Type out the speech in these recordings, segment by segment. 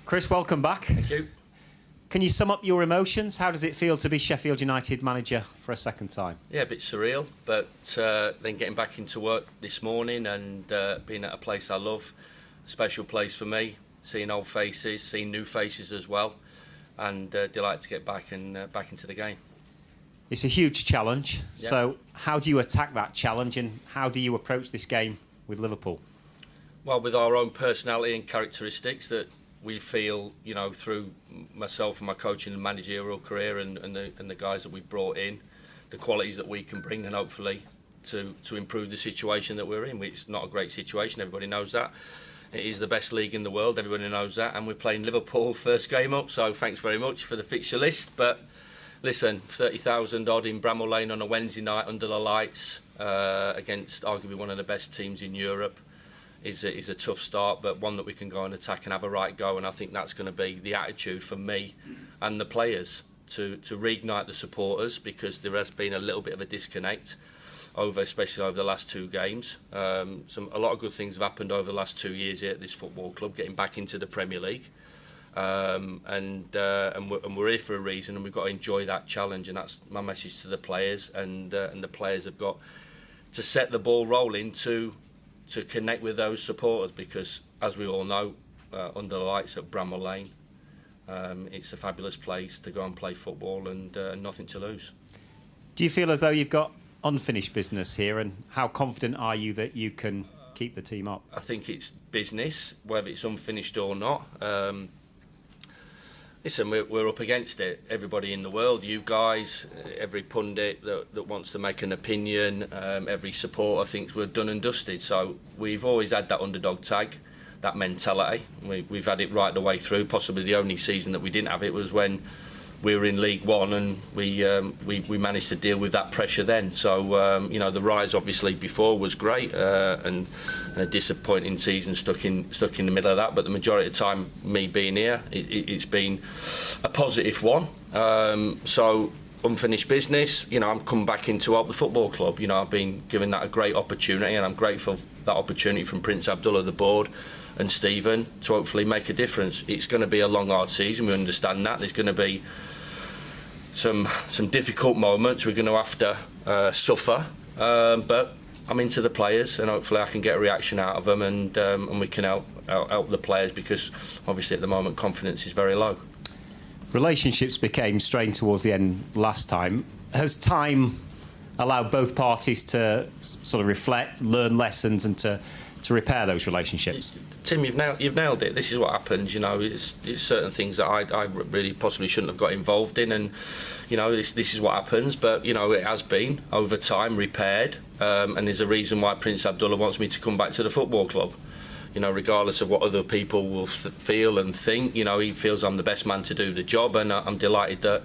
Chris, welcome back. Thank you. Can you sum up your emotions? How does it feel to be Sheffield United manager for a second time? Yeah, a bit surreal, but then getting back into work this morning and being at a place I love, a special place for me, seeing old faces, seeing new faces as well, and delighted to get back into the game. It's a huge challenge. Yeah. So how do you attack that challenge, and how do you approach this game with Liverpool? Well, with our own personality and characteristics that we feel, you know, through myself and my coaching and managerial career and the guys that we've brought in, the qualities that we can bring, and hopefully to improve the situation that we're in. It's not a great situation, everybody knows that. It is the best league in the world, everybody knows that, and we're playing Liverpool first game up, so thanks very much for the fixture list. But listen, 30,000 odd in Bramall Lane on a Wednesday night under the lights against arguably one of the best teams in Europe is a tough start, but one that we can go and attack and have a right go. And I think that's going to be the attitude for me and the players to reignite the supporters, because there has been a little bit of a disconnect especially over the last two games. A lot of good things have happened over the last 2 years here at this football club, getting back into the Premier League. And we're here for a reason, and we've got to enjoy that challenge, and that's my message to the players. And the players have got to set the ball rolling to connect with those supporters, because as we all know, under the lights at Bramall Lane, it's a fabulous place to go and play football, and nothing to lose. Do you feel as though you've got unfinished business here, and how confident are you that you can keep the team up? I think it's business, whether it's unfinished or not. Listen, we're up against it. Everybody in the world, you guys, every pundit that wants to make an opinion, every supporter thinks we're done and dusted. So we've always had that underdog tag, that mentality. We've had it right the way through. Possibly the only season that we didn't have it was when we were in League One, and we managed to deal with that pressure then. So you know, the rise obviously before was great, and a disappointing season stuck in the middle of that. But the majority of the time, me being here, it's been a positive one. So unfinished business. You know, I'm coming back in to help the football club. You know, I've been given that a great opportunity, and I'm grateful for that opportunity from Prince Abdullah, the board, and Stephen, to hopefully make a difference. It's going to be a long, hard season. We understand that. There's going to be some difficult moments we're going to have to suffer, but I'm into the players, and hopefully I can get a reaction out of them, and we can help the players, because obviously at the moment confidence is very low. Relationships became strained towards the end last time. Has time allowed both parties to sort of reflect, learn lessons, and to repair those relationships? Tim, you've nailed it. This is what happens. You know, it's certain things that I really possibly shouldn't have got involved in, and you know, this is what happens. But you know, it has been over time repaired, and there's a reason why Prince Abdullah wants me to come back to the football club. You know, regardless of what other people will feel and think, you know, he feels I'm the best man to do the job, and I'm delighted that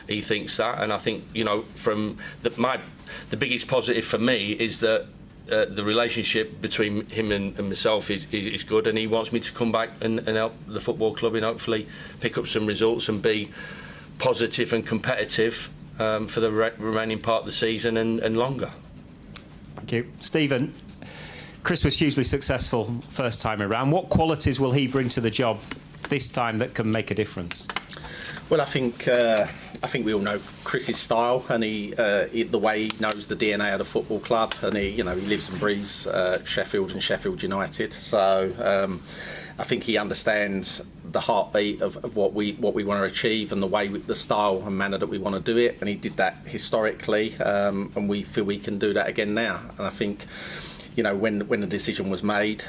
he thinks that. And I think, you know, from the biggest positive for me is that the relationship between him and myself is good, and he wants me to come back and help the football club and hopefully pick up some results and be positive and competitive for the remaining part of the season and longer. Thank you. Stephen, Chris was hugely successful first time around. What qualities will he bring to the job this time that can make a difference? Well, I think we all know Chris's style, and the way he knows the DNA of the football club, and he lives and breathes Sheffield and Sheffield United. So I think he understands the heartbeat of what we want to achieve, and the style and manner that we want to do it. And he did that historically, and we feel we can do that again now. And I think, you know, when the decision was made,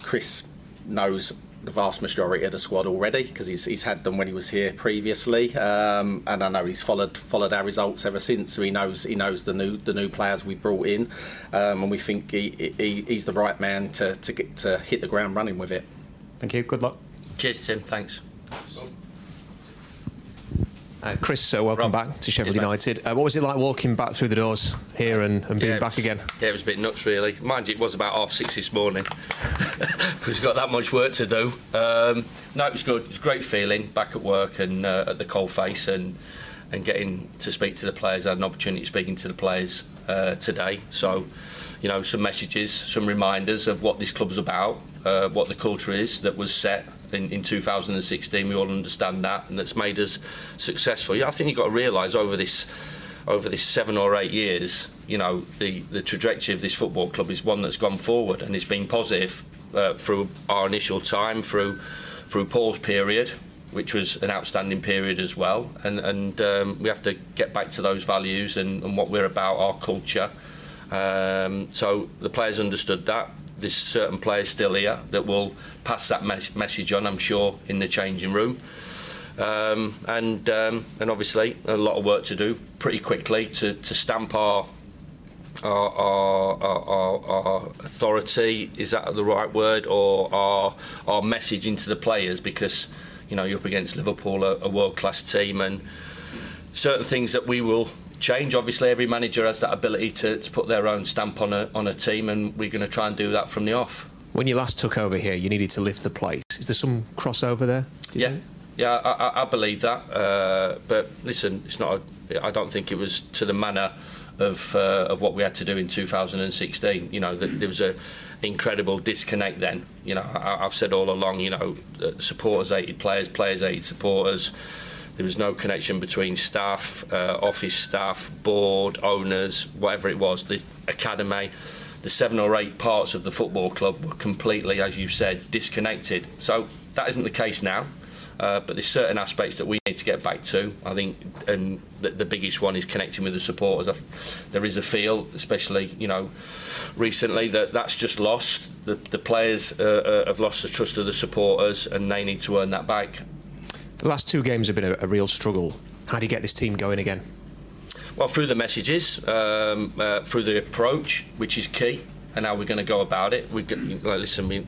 Chris knows the vast majority of the squad already, because he's had them when he was here previously, and I know he's followed our results ever since. So he knows the new players we brought in, and we think he's the right man to hit the ground running with it. Thank you. Good luck. Cheers, Tim. Thanks. Chris, welcome back to Sheffield United. What was it like walking back through the doors here and being back again? Yeah, it was a bit nuts, really. Mind you, it was about 6:30 this morning, because we've got that much work to do. No, it was good. It was a great feeling back at work and at the coalface, and getting to speak to the players. I had an opportunity of speaking to the players today. So, you know, some messages, some reminders of what this club's about, what the culture is that was set in 2016. We all understand that, and that's made us successful. I think you've got to realise over this 7 or 8 years, the trajectory of this football club is one that's gone forward, and it's been positive through our initial time, through Paul's period, which was an outstanding period as well, and we have to get back to those values and what we're about, our culture. So the players understood that. There's certain players still here that will pass that message on, I'm sure, in the changing room. And obviously a lot of work to do pretty quickly to stamp our authority, is that the right word, or our message into the players, because you're up against Liverpool, a world-class team, and certain things that we will change. Obviously every manager has that ability to put their own stamp on a team, and we're going to try and do that from the off. When you last took over here, you needed to lift the place. Is there some crossover there, do you think? Yeah, I believe that, but listen, it's not. I don't think it was to the manner of what we had to do in 2016. There was a incredible disconnect then. I've said all along, supporters hated players, players hated supporters. There was no connection between staff, office staff, board, owners, whatever it was, the academy. The 7 or 8 parts of the football club were completely, as you said, disconnected. So that isn't the case now. But there's certain aspects that we need to get back to, I think, and the biggest one is connecting with the supporters. There is a feel, especially recently, that's just lost. The players have lost the trust of the supporters, and they need to earn that back. The last 2 games have been a real struggle. How do you get this team going again? Well, through the messages, through the approach, which is key, and how we're going to go about it. I'm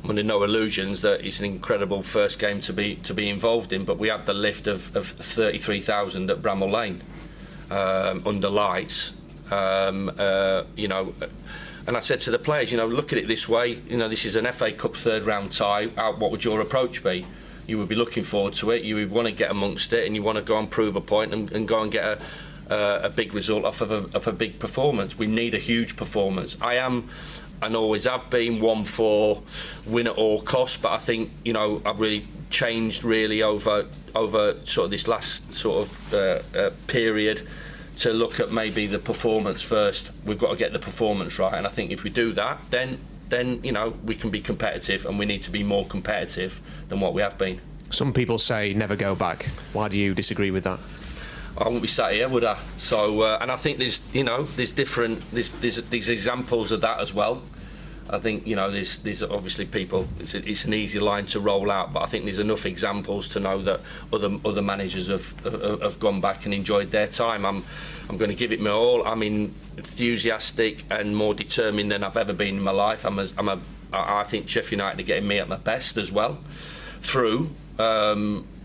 under no illusions that it's an incredible first game to be involved in, but we have the lift of 33,000 at Bramall Lane under lights. And I said to the players, look at it this way. This is an FA Cup 3rd round tie. What would your approach be? You would be looking forward to it. You would want to get amongst it, and you want to go and prove a point and go and get a big result off of a big performance. We need a huge performance. I am, and always have been, one for win at all costs, but I think I've really changed over sort of this last sort of period to look at maybe the performance first. We've got to get the performance right, and I think if we do that, then we can be competitive, and we need to be more competitive than what we have been. Some people say never go back. Why do you disagree with that? I wouldn't be sat here, would I? So, and I think there's different, there's examples of that as well. I think there's obviously people. It's an easy line to roll out, but I think there's enough examples to know that other managers have gone back and enjoyed their time. I'm going to give it my all. I'm enthusiastic and more determined than I've ever been in my life. I think Sheffield United are getting me at my best as well. Through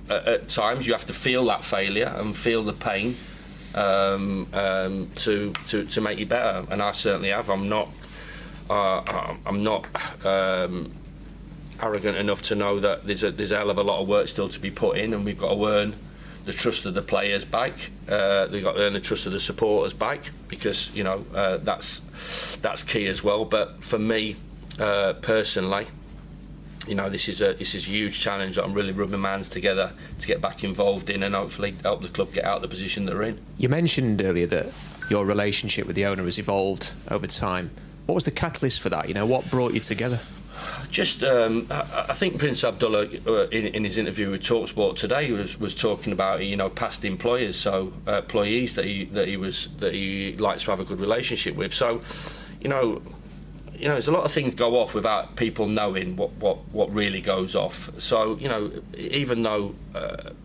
at times you have to feel that failure and feel the pain to make you better, and I certainly have. I'm not arrogant enough to know that there's a hell of a lot of work still to be put in, and we've got to earn the trust of the players back. They've got to earn the trust of the supporters back, because that's key as well. But for me personally, this is a huge challenge that I'm really rubbing my hands together to get back involved in, and hopefully help the club get out of the position that they're in. You mentioned earlier that your relationship with the owner has evolved over time. What was the catalyst for that? What brought you together? Just, I think Prince Abdullah, in his interview with TalkSport today, was talking about past employers, so employees that he likes to have a good relationship with. So, there's a lot of things go off without people knowing what really goes off. So, even though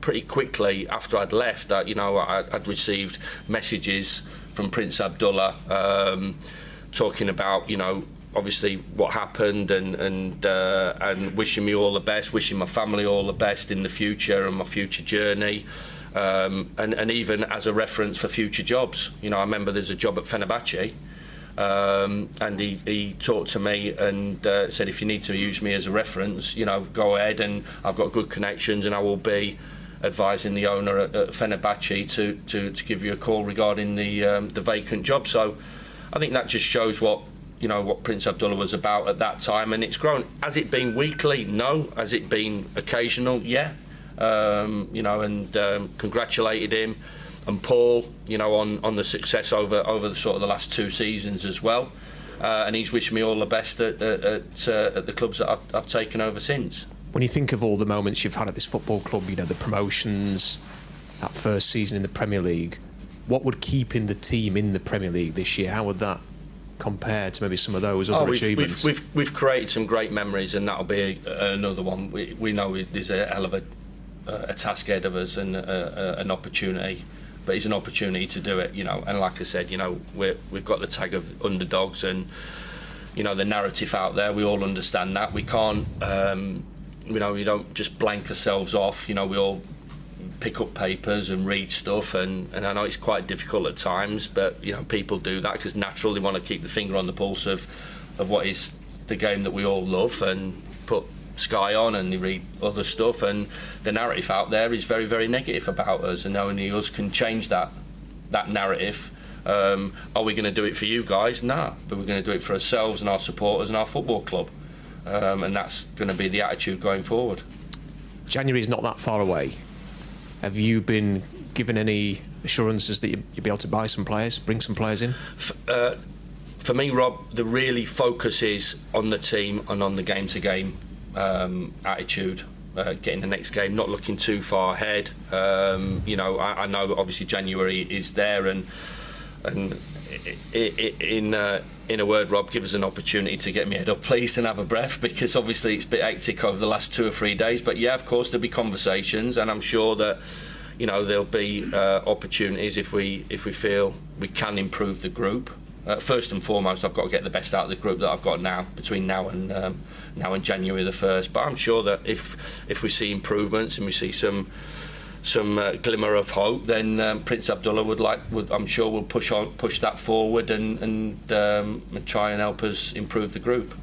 pretty quickly after I'd left, I'd received messages from Prince Abdullah talking about, obviously what happened and wishing me all the best, wishing my family all the best in the future and my future journey, and even as a reference for future jobs. I remember there's a job at Fenerbahce. And he talked to me and said, if you need to use me as a reference, go ahead, and I've got good connections, and I will be advising the owner at Fenerbahce to give you a call regarding the vacant job. So I think that just shows what you know, what Prince Abdullah was about at that time, and it's grown. Has it been weekly? No. Has it been occasional? Yeah. You know, and congratulated him and Paul, you know, on the success over the sort of the last 2 seasons as well. And he's wished me all the best at the clubs that I've taken over since. When you think of all the moments you've had at this football club, you know, the promotions, that first season in the Premier League, what would keeping the team in the Premier League this year? How would that compare to maybe some of those other achievements? We've created some great memories, and that'll be another one. We know there's a hell of a task ahead of us and an opportunity, but it's an opportunity to do it, you know. And like I said, you know, we've got the tag of underdogs, and you know the narrative out there. We all understand that. We can't, you know, we don't just blank ourselves off. You know, we all pick up papers and read stuff, and I know it's quite difficult at times, but you know people do that because naturally they want to keep the finger on the pulse of what is the game that we all love, and put Sky on and they read other stuff, and the narrative out there is very, very negative about us, and only us can change that narrative. Are we going to do it for you guys? Nah, but we're going to do it for ourselves and our supporters and our football club, and that's going to be the attitude going forward. January is not that far away. Have you been given any assurances that you'll be able to buy some players, bring some players in? For me, Rob, the really focus is on the team and on the game-to-game attitude, getting the next game, not looking too far ahead. You know, I know obviously January is there, and in a word, Rob, give us an opportunity to get me head up, please, and have a breath, because obviously it's a bit hectic over the last 2 or 3 days. But yeah, of course there'll be conversations, and I'm sure that, you know, there'll be opportunities if we feel we can improve the group. First and foremost, I've got to get the best out of the group that I've got now, between now and January the 1st. But I'm sure that if we see improvements and we see some glimmer of hope, then Prince Abdullah I'm sure will push that forward and try and help us improve the group.